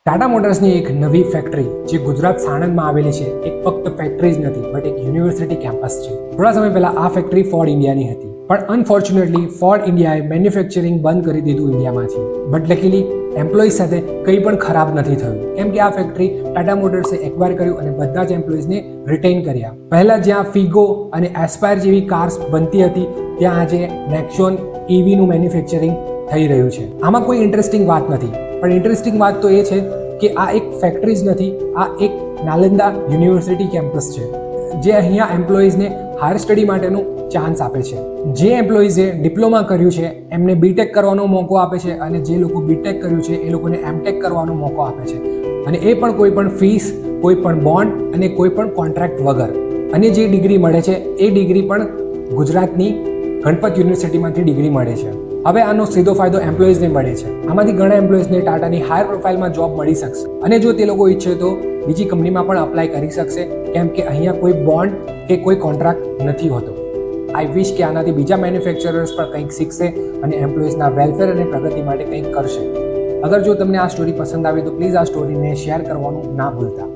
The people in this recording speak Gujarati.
ટાટા મોટર્સની એક નવી ફેક્ટરી જે ગુજરાત સાણંદમાં આવેલી છે, એક ફક્ત ફેક્ટરી જ નથી બટ એક યુનિવર્સિટી કેમ્પસ છે. થોડા સમય પહેલા આ ફેક્ટરી ફોર્ડ ઇન્ડિયાની હતી, પણ અનફોર્ચ્યુનેટલી ફોર્ડ ઇન્ડિયાએ મેન્યુફેક્ચરિંગ બંધ કરી દીધું ઇન્ડિયામાંથી. બટ લકીલી એમ્પ્લોઈઝ સાથે કંઈ પણ ખરાબ નથી થયું, કેમ કે આ ફેક્ટરી ટાટા મોટર્સે એક્વાયર કર્યું અને બધા જ એમ્પ્લોઈઝને રિટેઇન કર્યા. પહેલા જ્યાં ફિગો અને એસ્પાયર જેવી કાર્સ બનતી હતી, ત્યાં આજે નેક્સોન EVનું મેન્યુફેક્ચરિંગ થઈ રહ્યું છે. આમાં કોઈ ઇન્ટરેસ્ટિંગ વાત નથી, પણ ઇન્ટરેસ્ટિંગ વાત તો એ છે કે આ એક ફેક્ટરી જ નથી, આ એક નાલંદા યુનિવર્સિટી કેમ્પસ છે, જે અહીંયા એમ્પ્લોઈઝને હાયર સ્ટડી માટેનું ચાન્સ આપે છે. જે એમ્પ્લોઈઝે ડિપ્લોમા કર્યું છે એમને બીટેક કરવાનો મોકો આપે છે, અને જે લોકો બીટેક કર્યું છે એ લોકોને એમટેક કરવાનો મોકો આપે છે, અને એ પણ કોઈ પણ ફીસ, કોઈ પણ બોન્ડ અને કોઈ પણ કોન્ટ્રાક્ટ વગર. અને જે ડિગ્રી મળે છે એ ડિગ્રી પણ ગુજરાતની ગણપત યુનિવર્સિટીમાંથી ડિગ્રી મળે છે. હવે આનો સીધો ફાયદો એમ્પ્લોઈઝને મળે છે. આમાંથી ઘણા એમ્પ્લોઈઝને ટાટાની હાયર પ્રોફાઇલમાં જોબ મળી શકશે, અને જો તે લોકો ઈચ્છે તો બીજી કંપનીમાં પણ અપ્લાય કરી શકશે, કેમ કે અહીંયા કોઈ બોન્ડ કે કોઈ કોન્ટ્રાક્ટ નથી હોતો. આઈ વિશ કે આનાથી બીજા મેન્યુફેક્ચરર્સ પણ કંઈક શીખશે અને એમ્પ્લોઈઝના વેલફેર અને પ્રગતિ માટે કંઈક કરશે. અગર જો તમને આ સ્ટોરી પસંદ આવે તો પ્લીઝ આ સ્ટોરીને શેર કરવાનું ના ભૂલતા.